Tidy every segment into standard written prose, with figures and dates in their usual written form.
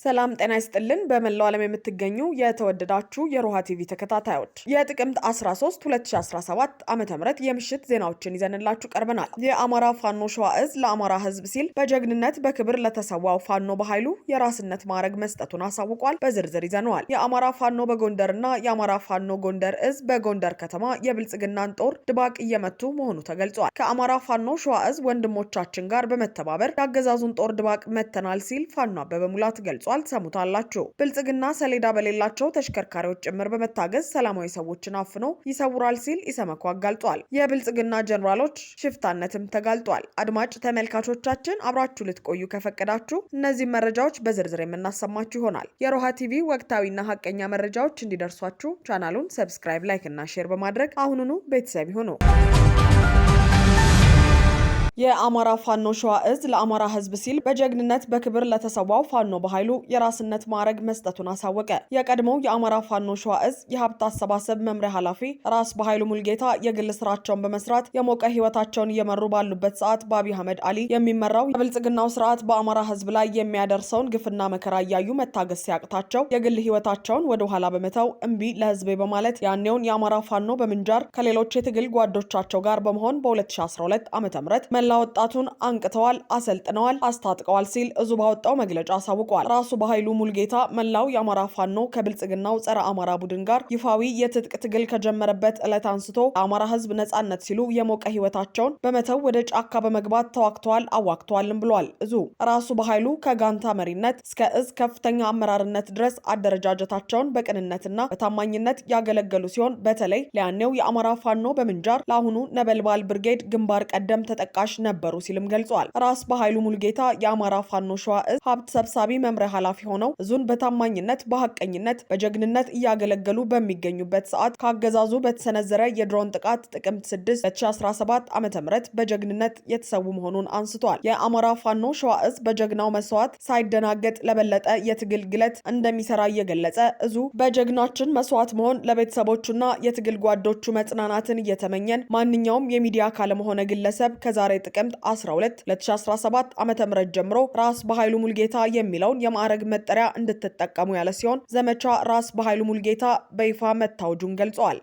ሰላም ጤና ይስጥልን በመላው ዓለም የምትገኙ የተወደዳችሁ የሮሃ ቲቪ ተከታታዮች የጥቅምት 13 2017 ዓመተ ምህረት የምሽት ዜናዎችን ይዘንላችሁ ቀርበናል። የአማራ ፋኖ ሸዋ እዝ ለአማራ ህዝብ ሲል በጀግንነት በክብር ለተሰዋው ፋኖ በኃይሉ የራስነት ማዕረግ መስጠቱን አሳውቋል። በዝርዝር ይዘነዋል። የአማራ ፋኖ በጎንደርና የአማራ ፋኖ ጎንደር እዝ በጎንደር ከተማ የብልጽግናን ጦር ድባቅ እየመቱ መሆኑ ተገልጿል። ከአማራ ፋኖ ሸዋ እዝ ወንድሞቻችን ጋር በመተባበር የአገዛዙን ጦር ድባቅ መተናል ሲል ፋኖ አበበ ሙላት ገልጿል። ሰሙታላችሁ። ብልጽግና ሰሌዳ በሌላቸው ተሽከርካሪዎች ጭምር በመታገዝ ሰላማዊ ሰዎችን አፍኖ ይሰውራል ሲል ኢሰመኮ አጋልጧል። የብልጽግና ጀነራሎች ሽፍታነትም ተጋልጧል። አድማጭ ተመልካቾቻችን አብራችሁ ልትቆዩ ከፈቀዳችሁ እነዚህ መረጃዎች በዝርዝር የምናሰማችሁ ይሆናል። የሮሃ ቲቪ ወቅታዊና ሀቀኛ መረጃዎች እንዲደርሷችሁ ቻናሉን ሰብስክራይብ፣ ላይክ እና ሼር በማድረግ አሁኑኑ ቤተሰብ ይሁኑ። የአማራ ፋኖ ሸዋ እዝ ለአማራ ህዝብ ሲል በጀግንነት በክብር ለተሰዋው ፋኖ በኃይሉ የራስነት ማዕረግ መስጠቱን አሳወቀ። የቀድሞው የአማራ ፋኖ ሸዋ እዝ የሀብት አሰባሰብ መምሪያ ኃላፊ ራስ በኃይሉ ሙልጌታ የግል ስራቸውን በመስራት የሞቀ ህይወታቸውን እየመሩ ባሉበት ሰዓት በአብይ አህመድ አሊ የሚመራው የብልጽግናው ስርዓት በአማራ ህዝብ ላይ የሚያደርሰውን ግፍና መከራ እያዩ መታገስ ሲያቅታቸው የግል ህይወታቸውን ወደ ኋላ በመተው እምቢ ለህዝቤ በማለት ያኔውን የአማራ ፋኖ በምንጃር ከሌሎች የትግል ጓዶቻቸው ጋር በመሆን በ2012 ዓ.ም ወጣቱን አንቅተዋል፣ አሰልጥነዋል፣ አስታጥቀዋል ሲል እዙ ባወጣው መግለጫ አሳውቋል። ራሱ በኃይሉ ሙልጌታ መላው የአማራ ፋኖ ከብልጽግናው ጸረ አማራ ቡድን ጋር ይፋዊ የትጥቅ ትግል ከጀመረበት ዕለት አንስቶ የአማራ ህዝብ ነጻነት ሲሉ የሞቀ ህይወታቸውን በመተው ወደ ጫካ በመግባት ተዋግተዋል፣ አዋግተዋልም ብሏል። እዙ ራሱ በኃይሉ ከጋንታ መሪነት እስከ እዝ ከፍተኛ አመራርነት ድረስ አደረጃጀታቸውን በቅንነትና በታማኝነት ያገለገሉ ሲሆን በተለይ ለያኔው የአማራ ፋኖ በምንጃር ለአሁኑ ነበልባል ብርጌድ ግንባር ቀደም ተጠቃሽ ነበሩ ሲልም ገልጿል። ራስ በኃይሉ ሙልጌታ የአማራ ፋኖ ሸዋ እዝ ሀብት ሰብሳቢ መምሪያ ኃላፊ ሆነው እዙን በታማኝነት በሐቀኝነት በጀግንነት እያገለገሉ በሚገኙበት ሰዓት ካገዛዙ በተሰነዘረ የድሮን ጥቃት ጥቅምት 6 2017 ዓ.ም በጀግንነት የተሰዉ መሆኑን አንስቷል። የአማራ ፋኖ ሸዋ እዝ በጀግናው መስዋዕት ሳይደናገጥ ለበለጠ የትግል ግለት እንደሚሰራ እየገለጸ እዙ በጀግናችን መስዋዕት መሆን ለቤተሰቦቹና የትግል ጓዶቹ መጽናናትን እየተመኘን ማንኛውም የሚዲያ ካለመሆነ ግለሰብ ከዛሬ ጥቅምት 12 2017 ዓ.ም ጀምሮ ራስ በኃይሉ ሙልጌታ የሚለውን የማዕረግ መጠሪያ እንድትጠቀሙ ያለ ሲሆን ዘመቻ ራስ በኃይሉ ሙልጌታ በይፋ መታወጁን ገልጸዋል።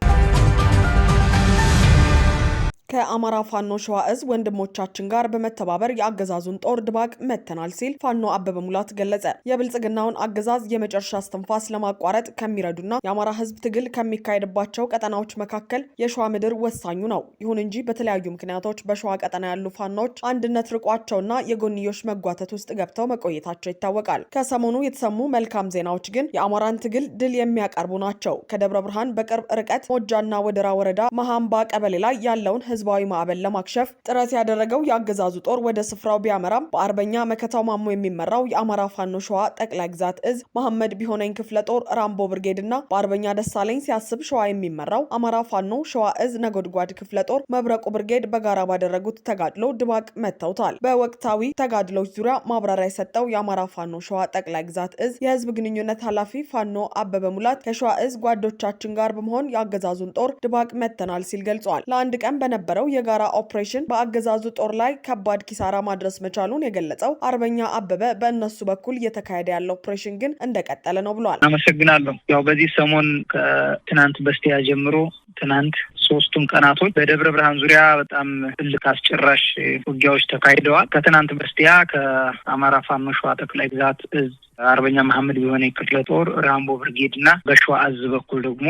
ከአማራ ፋኖ ሸዋ እዝ ወንድሞቻችን ጋር በመተባበር የአገዛዙን ጦር ድባቅ መተናል ሲል ፋኖ አበበ ሙላት ገለጸ። የብልጽግናውን አገዛዝ የመጨረሻ እስትንፋስ ለማቋረጥ ከሚረዱና የአማራ ህዝብ ትግል ከሚካሄድባቸው ቀጠናዎች መካከል የሸዋ ምድር ወሳኙ ነው። ይሁን እንጂ በተለያዩ ምክንያቶች በሸዋ ቀጠና ያሉ ፋኖች አንድነት ርቋቸውና የጎንዮሽ መጓተት ውስጥ ገብተው መቆየታቸው ይታወቃል። ከሰሞኑ የተሰሙ መልካም ዜናዎች ግን የአማራን ትግል ድል የሚያቀርቡ ናቸው። ከደብረ ብርሃን በቅርብ ርቀት ሞጃና ወደራ ወረዳ መሃምባ ቀበሌ ላይ ያለውን ህዝባዊ ማዕበል ለማክሸፍ ጥረት ያደረገው የአገዛዙ ጦር ወደ ስፍራው ቢያመራም በአርበኛ መከታው ማሞ የሚመራው የአማራ ፋኖ ሸዋ ጠቅላይ ግዛት እዝ መሐመድ ቢሆነኝ ክፍለ ጦር ራምቦ ብርጌድ እና በአርበኛ ደሳለኝ ሲያስብ ሸዋ የሚመራው አማራ ፋኖ ሸዋ እዝ ነጎድጓድ ክፍለ ጦር መብረቁ ብርጌድ በጋራ ባደረጉት ተጋድሎ ድባቅ መተውታል። በወቅታዊ ተጋድሎች ዙሪያ ማብራሪያ የሰጠው የአማራ ፋኖ ሸዋ ጠቅላይ ግዛት እዝ የህዝብ ግንኙነት ኃላፊ ፋኖ አበበ ሙላት ከሸዋ እዝ ጓዶቻችን ጋር በመሆን የአገዛዙን ጦር ድባቅ መተናል ሲል ገልጿል። ለአንድ ቀን በነበረው የጋራ ኦፕሬሽን በአገዛዙ ጦር ላይ ከባድ ኪሳራ ማድረስ መቻሉን የገለጸው አርበኛ አበበ በእነሱ በኩል እየተካሄደ ያለው ኦፕሬሽን ግን እንደቀጠለ ነው ብሏል። አመሰግናለሁ። ያው በዚህ ሰሞን ከትናንት በስቲያ ጀምሮ ትናንት ሶስቱም ቀናቶች በደብረ ብርሃን ዙሪያ በጣም ትልቅ አስጨራሽ ውጊያዎች ተካሂደዋል። ከትናንት በስቲያ ከአማራ ፋኖ ሸዋ ጠቅላይ ግዛት እዝ አርበኛ መሐመድ ቢሆነኝ ክፍለ ጦር ራምቦ ብርጌድ እና በሸዋ እዝ በኩል ደግሞ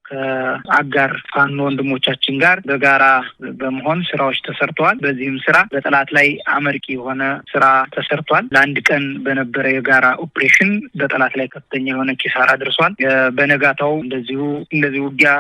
ከአጋር ፋኖ ወንድሞቻችን ጋር በጋራ በመሆን ስራዎች ተሰርተዋል። በዚህም ስራ በጠላት ላይ አመርቂ የሆነ ስራ ተሰርቷል። ለአንድ ቀን በነበረ የጋራ ኦፕሬሽን በጠላት ላይ ከፍተኛ የሆነ ኪሳራ ደርሷል። በነጋታው እንደዚሁ ውጊያ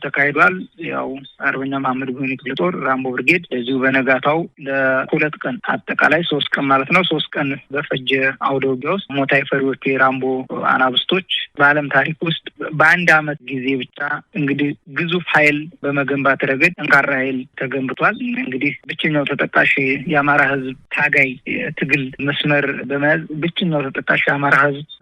ተካሂዷል። ያው አርበኛ መሐመድ ቢሆነኝ ክፍለ ጦር ራምቦ ብርጌድ እንደዚሁ በነጋታው ለሁለት ቀን አጠቃላይ 3 ቀን ማለት ነው 3 ቀን በፈጀ አውደ ውጊያ ውስጥ ሞታይ ፈሪዎች የራምቦ አናብስቶች በዓለም ታሪክ ውስጥ በአንድ አመት ጊዜ ብቻ እንግዲህ ግዙፍ ኃይል በመገንባት ረገድ ጠንካራ ኃይል ተገንብቷል። እንግዲህ ብቸኛው ተጠቃሽ የአማራ ህዝብ ታጋይ ትግል መስመር በመያዝ ብቸኛው ተጠቃሽ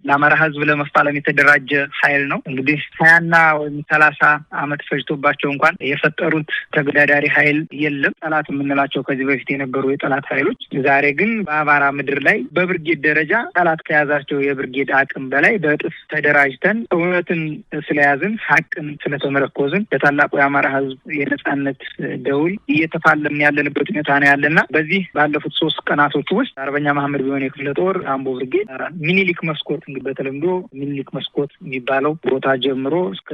ለአማራ ህዝብ ለመፋለም የተደራጀ ኃይል ነው። እንግዲህ 20 ወይም 30 ዓመት ፈጅቶባቸው እንኳን የፈጠሩት ተገዳዳሪ ኃይል የለም። ጠላት የምንላቸው ከዚህ በፊት የነበሩ የጠላት ኃይሎች ዛሬ ግን በአማራ ምድር ላይ በብርጌድ ደረጃ ጠላት ከያዛቸው የብርጌድ አቅም በላይ በእጥፍ ተደራጅተን እውነትን ስለያዝን ሀቅን ስለተመረኮዝን ለታላቁ የአማራ ህዝብ የነጻነት ደውል እየተፋለምን ያለንበት ሁኔታ ነው ያለና በዚህ ባለፉት 3 ቀናቶች ውስጥ አርበኛ መሐመድ ቢሆን የክፍለ ጦር አምቦ ብርጌድ ሚኒሊክ መስኮት እንግዲህ በተለምዶ ሚኒሊክ መስኮት የሚባለው ቦታ ጀምሮ እስከ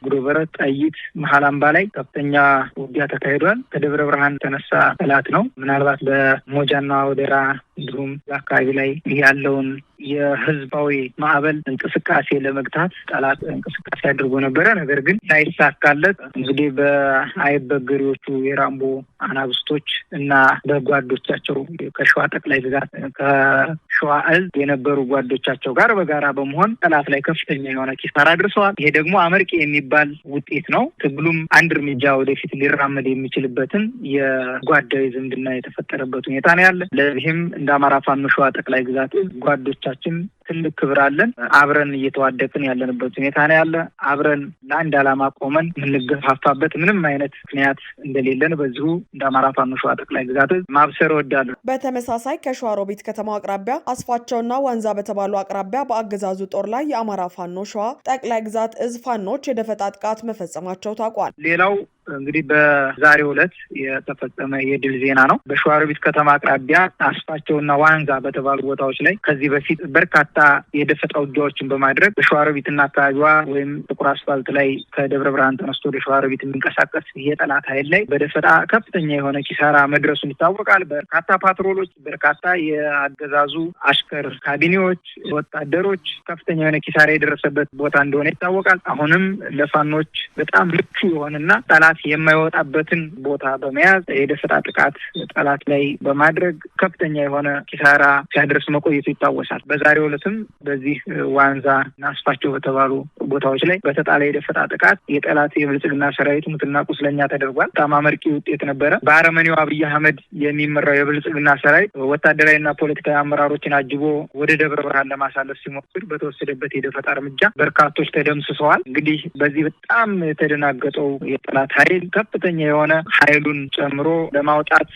ጉዶበረት ጠይት መሀል አምባ ላይ ከፍተኛ ውጊያ ተካሂዷል። ከደብረ ብርሃን ተነሳ ጠላት ነው። ምናልባት በሞጃና ወደራ እንዲሁም በአካባቢ ላይ ያለውን የህዝባዊ ማዕበል እንቅስቃሴ ለመግታት ጠላት እንቅስቃሴ አድርጎ ነበረ። ነገር ግን ሳይሳካለት እንግዲህ በአይበገሪዎቹ የራምቦ አናብስቶች እና በጓዶቻቸው ከሸዋ ጠቅላይ ግዛት ከሸዋ እዝ የነበሩ ጓዶቻቸው ጋር በጋራ በመሆን ጠላት ላይ ከፍተኛ የሆነ ኪሳራ አድርሰዋል። ይሄ ደግሞ አመርቂ የሚባል ውጤት ነው። ትግሉም አንድ እርምጃ ወደፊት ሊራመድ የሚችልበትን የጓዳዊ ዝምድና የተፈጠረበት ሁኔታ ነው ያለ። ለዚህም እንደ አማራ ፋኖ ሸዋ ጠቅላይ ግዛት ጓዶቻችን ትልቅ ክብር አለን። አብረን እየተዋደቅን ያለንበት ሁኔታ ነው ያለ። አብረን ለአንድ ዓላማ ቆመን የምንገፋፋበት ምንም አይነት ምክንያት እንደሌለን በዚሁ እንደ አማራ ፋኖ ሸዋ ጠቅላይ ግዛት ማብሰር እወዳለሁ። በተመሳሳይ ከሸዋሮቢት ከተማ አቅራቢያ አስፋቸውና ዋንዛ በተባሉ አቅራቢያ በአገዛዙ ጦር ላይ የአማራ ፋኖ ሸዋ ጠቅላይ ግዛት እዝ ፋኖች የደፈጣ ጥቃት መፈጸማቸው ታውቋል። ሌላው እንግዲህ በዛሬው ዕለት የተፈጸመ የድል ዜና ነው። በሸዋሮቢት ከተማ አቅራቢያ አስፋቸውና ዋንዛ በተባሉ ቦታዎች ላይ ከዚህ በፊት በርካታ የደፈጣ ውጊያዎችን በማድረግ በሸዋሮቢትና አካባቢዋ ወይም ጥቁር አስፋልት ላይ ከደብረ ብርሃን ተነስቶ ወደ ሸዋሮቢት የሚንቀሳቀስ የጠላት ኃይል ላይ በደፈጣ ከፍተኛ የሆነ ኪሳራ መድረሱን ይታወቃል። በርካታ ፓትሮሎች፣ በርካታ የአገዛዙ አሽከር ካቢኔዎች፣ ወታደሮች ከፍተኛ የሆነ ኪሳራ የደረሰበት ቦታ እንደሆነ ይታወቃል። አሁንም ለፋኖች በጣም ምቹ የሆነና ጠላት የማይወጣበትን ቦታ በመያዝ የደፈጣ ጥቃት ጠላት ላይ በማድረግ ከፍተኛ የሆነ ኪሳራ ሲያደርስ መቆየቱ ይታወሳል። በዛሬው ዕለትም በዚህ ዋንዛ እና አስፋቸው በተባሉ ቦታዎች ላይ በተጣለ የደፈጣ ጥቃት የጠላት የብልጽግና ሰራዊት ሙትና ቁስለኛ ተደርጓል። በጣም አመርቂ ውጤት ነበረ። በአረመኔው አብይ አህመድ የሚመራው የብልጽግና ሰራዊት ወታደራዊና ፖለቲካዊ አመራሮችን አጅቦ ወደ ደብረ ብርሃን ለማሳለፍ ሲሞክር በተወሰደበት የደፈጣ እርምጃ በርካቶች ተደምስሰዋል። እንግዲህ በዚህ በጣም የተደናገጠው የጠላት ኃይል ከፍተኛ የሆነ ኃይሉን ጨምሮ ለማውጣት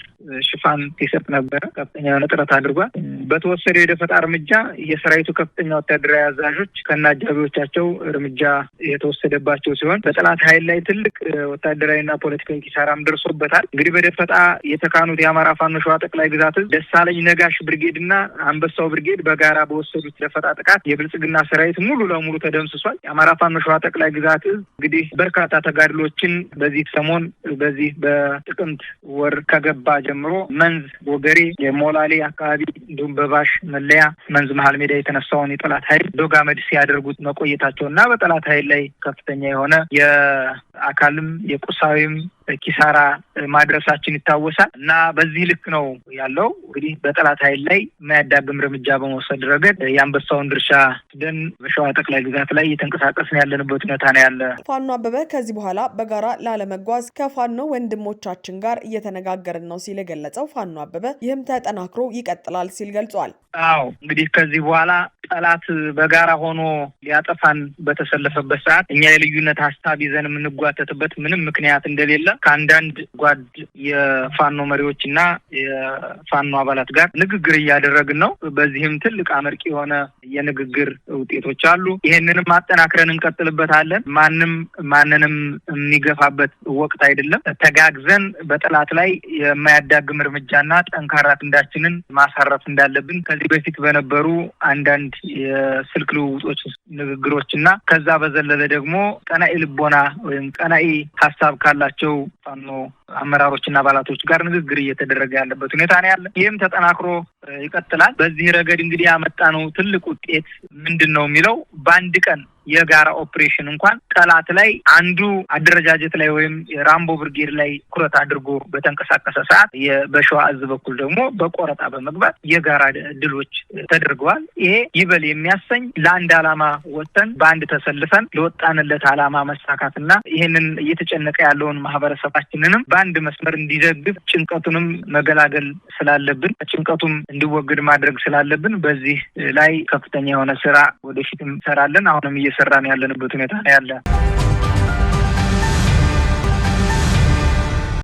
ሽፋን ሲሰጥ ነበረ። ከፍተኛ የሆነ ጥረት አድርጓል። በተወሰደው የደፈጣ እርምጃ የሰራዊቱ ከፍተኛ ወታደራዊ አዛዦች ከነአጃቢዎቻቸው እርምጃ የተወሰደባቸው ሲሆን በጠላት ኃይል ላይ ትልቅ ወታደራዊና ፖለቲካዊ ኪሳራም ደርሶበታል። እንግዲህ በደፈጣ የተካኑት የአማራ ፋኖ ሸዋ ጠቅላይ ግዛት ደሳለኝ ነጋሽ ብርጌድና አንበሳው ብርጌድ በጋራ በወሰዱት ደፈጣ ጥቃት የብልጽግና ሰራዊት ሙሉ ለሙሉ ተደምስሷል። የአማራ ፋኖ ሸዋ ጠቅላይ ግዛት እንግዲህ በርካታ ተጋድሎችን በዚህ ሰሞን በዚህ በጥቅምት ወር ከገባ ጀምሮ መንዝ ወገሬ የሞላሌ አካባቢ እንዲሁም በባሽ መለያ መንዝ መሀል ሜዳ የተነሳውን የጠላት ኃይል ዶጋመድ ሲያደርጉት መቆየታቸውና በጠላት ኃይል ላይ ከፍተኛ የሆነ የአካልም የቁሳዊም ኪሳራ ማድረሳችን ይታወሳል እና በዚህ ልክ ነው ያለው። እንግዲህ በጠላት ኃይል ላይ የማያዳግም እርምጃ በመውሰድ ረገድ የአንበሳውን ድርሻ ደን በሸዋ ጠቅላይ ግዛት ላይ እየተንቀሳቀስን ያለንበት ሁኔታ ነው ያለ። ፋኖ አበበ ከዚህ በኋላ በጋራ ላለመጓዝ ከፋኖ ወንድሞቻችን ጋር እየተነጋገርን ነው ሲል የገለጸው ፋኖ አበበ ይህም ተጠናክሮ ይቀጥላል ሲል ገልጿል። አዎ እንግዲህ ከዚህ በኋላ ጠላት በጋራ ሆኖ ሊያጠፋን በተሰለፈበት ሰዓት እኛ የልዩነት ሀሳብ ይዘን የምንጓተትበት ምንም ምክንያት እንደሌለ ከአንዳንድ ጓድ የፋኖ መሪዎችና የፋኖ አባላት ጋር ንግግር እያደረግን ነው። በዚህም ትልቅ አመርቂ የሆነ የንግግር ውጤቶች አሉ። ይሄንንም አጠናክረን እንቀጥልበታለን። ማንንም የሚገፋበት ወቅት አይደለም። ተጋግዘን በጠላት ላይ የማያዳግም እርምጃና ጠንካራ ክንዳችንን ማሳረፍ እንዳለብን ከዚህ በፊት በነበሩ አንዳንድ የስልክ ልውውጦች ንግግሮችና ከዛ በዘለለ ደግሞ ቀናኢ ልቦና ወይም ቀናኢ ሀሳብ ካላቸው ፋኖ አመራሮችና አባላቶች ጋር ንግግር እየተደረገ ያለበት ሁኔታ ነው ያለ። ይህም ተጠናክሮ ይቀጥላል። በዚህ ረገድ እንግዲህ ያመጣነው ትልቅ ውጤት ምንድነው የሚለው በአንድ ቀን የጋራ ኦፕሬሽን እንኳን ጠላት ላይ አንዱ አደረጃጀት ላይ ወይም ራምቦ ብርጌድ ላይ ኩረት አድርጎ በተንቀሳቀሰ ሰዓት በሸዋ እዝ በኩል ደግሞ በቆረጣ በመግባት የጋራ ድሎች ተደርገዋል። ይሄ ይበል የሚያሰኝ ለአንድ ዓላማ ወጥተን በአንድ ተሰልፈን ለወጣንለት ዓላማ መሳካትና ይሄንን እየተጨነቀ ያለውን ማህበረሰባችንንም በአንድ መስመር እንዲደግፍ ጭንቀቱንም መገላገል ስላለብን ጭንቀቱም እንዲወገድ ማድረግ ስላለብን በዚህ ላይ ከፍተኛ የሆነ ስራ ወደፊትም እንሰራለን። አሁንም እየሰራን ያለንበት ሁኔታ ነው ያለ።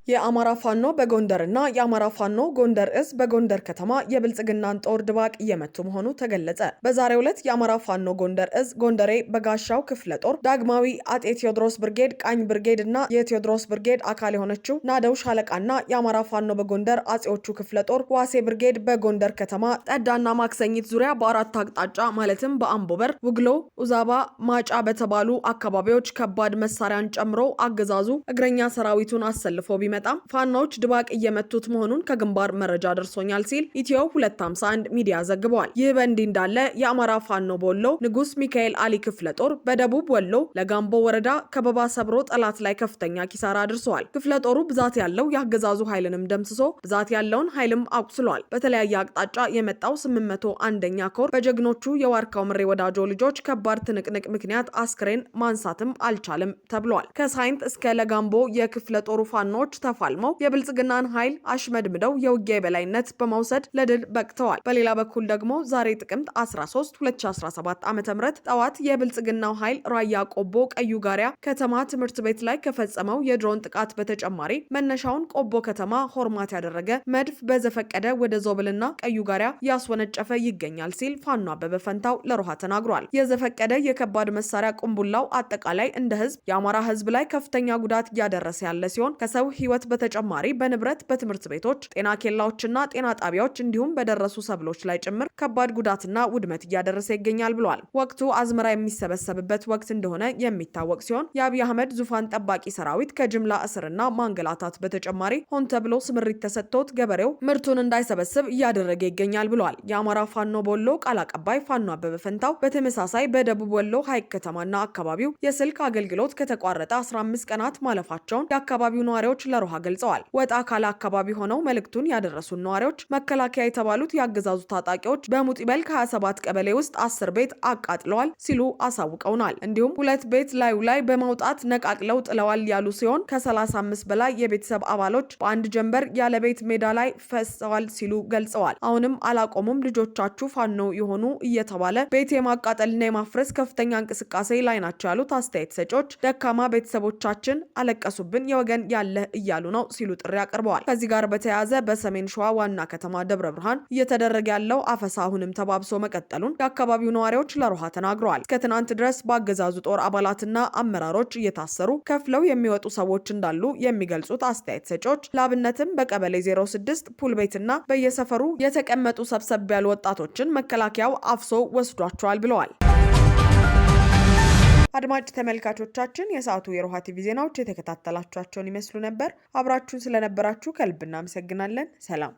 የአማራ ፋኖ በጎንደርና የአማራ ፋኖ ጎንደር እዝ በጎንደር ከተማ የብልጽግናን ጦር ድባቅ እየመቱ መሆኑ ተገለጸ። በዛሬው ዕለት የአማራ ፋኖ ጎንደር እዝ ጎንደሬ በጋሻው ክፍለ ጦር ዳግማዊ አጤ ቴዎድሮስ ብርጌድ ቃኝ ብርጌድ እና የቴዎድሮስ ብርጌድ አካል የሆነችው ናደው ሻለቃና የአማራ ፋኖ በጎንደር አጼዎቹ ክፍለ ጦር ዋሴ ብርጌድ በጎንደር ከተማ ጠዳና ማክሰኝት ዙሪያ በአራት አቅጣጫ ማለትም በአምቦበር፣ ውግሎ፣ ኡዛባ፣ ማጫ በተባሉ አካባቢዎች ከባድ መሳሪያን ጨምሮ አገዛዙ እግረኛ ሰራዊቱን አሰልፎ ቢመ ፋኖች ድባቅ እየመቱት መሆኑን ከግንባር መረጃ ደርሶኛል ሲል ኢትዮ 251 ሚዲያ ዘግቧል። ይህ በእንዲህ እንዳለ የአማራ ፋኖ በወሎ ንጉስ ሚካኤል አሊ ክፍለ ጦር በደቡብ ወሎ ለጋምቦ ወረዳ ከበባ ሰብሮ ጠላት ላይ ከፍተኛ ኪሳራ አድርሷል። ክፍለ ጦሩ ብዛት ያለው የአገዛዙ ኃይልንም ደምስሶ ብዛት ያለውን ኃይልም አቁስሏል። በተለያየ አቅጣጫ የመጣው 801ኛ ኮር በጀግኖቹ የዋርካው ምሬ ወዳጆ ልጆች ከባድ ትንቅንቅ ምክንያት አስክሬን ማንሳትም አልቻለም ተብሏል። ከሳይንት እስከ ለጋምቦ የክፍለ ጦሩ ፋኖች ተፋልመው የብልጽግናን ኃይል አሽመድምደው የውጊያ የበላይነት በመውሰድ ለድል በቅተዋል። በሌላ በኩል ደግሞ ዛሬ ጥቅምት 13 2017 ዓ.ም ጠዋት የብልጽግናው ኃይል ራያ ቆቦ ቀዩ ጋሪያ ከተማ ትምህርት ቤት ላይ ከፈጸመው የድሮን ጥቃት በተጨማሪ መነሻውን ቆቦ ከተማ ሆርማት ያደረገ መድፍ በዘፈቀደ ወደ ዞብልና ቀዩ ጋሪያ ያስወነጨፈ ይገኛል ሲል ፋኖ አበበ ፈንታው ለሮሃ ተናግሯል። የዘፈቀደ የከባድ መሳሪያ ቁምቡላው አጠቃላይ እንደ ህዝብ የአማራ ህዝብ ላይ ከፍተኛ ጉዳት እያደረሰ ያለ ሲሆን ከሰው ህይወት በተጨማሪ በንብረት በትምህርት ቤቶች፣ ጤና ኬላዎችና ጤና ጣቢያዎች እንዲሁም በደረሱ ሰብሎች ላይ ጭምር ከባድ ጉዳትና ውድመት እያደረሰ ይገኛል ብሏል። ወቅቱ አዝመራ የሚሰበሰብበት ወቅት እንደሆነ የሚታወቅ ሲሆን የአብይ አህመድ ዙፋን ጠባቂ ሰራዊት ከጅምላ እስርና ማንገላታት በተጨማሪ ሆን ተብሎ ስምሪት ተሰጥቶት ገበሬው ምርቱን እንዳይሰበስብ እያደረገ ይገኛል ብሏል። የአማራ ፋኖ በወሎ ቃል አቀባይ ፋኖ አበበ ፈንታው በተመሳሳይ በደቡብ ወሎ ሐይቅ ከተማና አካባቢው የስልክ አገልግሎት ከተቋረጠ 15 ቀናት ማለፋቸውን የአካባቢው ነዋሪዎች ለሮሃ ገልጸዋል። ወጣ ካለ አካባቢ ሆነው መልእክቱን ያደረሱን ነዋሪዎች መከላከያ የተባሉት ያገዛዙ ታጣቂዎች በሙጢበል ከ27 ቀበሌ ውስጥ 10 ቤት አቃጥለዋል ሲሉ አሳውቀውናል። እንዲሁም 2 ቤት ላዩ ላይ በማውጣት ነቃቅለው ጥለዋል ያሉ ሲሆን ከ35 በላይ የቤተሰብ አባሎች በአንድ ጀንበር ያለ ቤት ሜዳ ላይ ፈሰዋል ሲሉ ገልጸዋል። አሁንም አላቆሙም፣ ልጆቻችሁ ፋኖ የሆኑ እየተባለ ቤት የማቃጠልና የማፍረስ ከፍተኛ እንቅስቃሴ ላይ ናቸው ያሉት አስተያየት ሰጪዎች ደካማ ቤተሰቦቻችን አለቀሱብን፣ የወገን ያለ እያሉ ነው ሲሉ ጥሪ አቅርበዋል። ከዚህ ጋር በተያያዘ በሰሜን ሸዋ ዋና ከተማ ደብረ ብርሃን እየተደረገ ያለው አፈሳ አሁንም ተባብሶ መቀጠሉን የአካባቢው ነዋሪዎች ለሮሃ ተናግረዋል። ከትናንት ድረስ በአገዛዙ ጦር አባላትና አመራሮች እየታሰሩ ከፍለው የሚወጡ ሰዎች እንዳሉ የሚገልጹት አስተያየት ሰጪዎች ለአብነትም በቀበሌ 06 ፑል ቤትና በየሰፈሩ የተቀመጡ ሰብሰብ ያሉ ወጣቶችን መከላከያው አፍሶ ወስዷቸዋል ብለዋል። አድማጭ ተመልካቾቻችን የሰዓቱ የሮሃ ቲቪ ዜናዎች የተከታተላችኋቸውን ይመስሉ ነበር። አብራችሁን ስለነበራችሁ ከልብ እናመሰግናለን። ሰላም።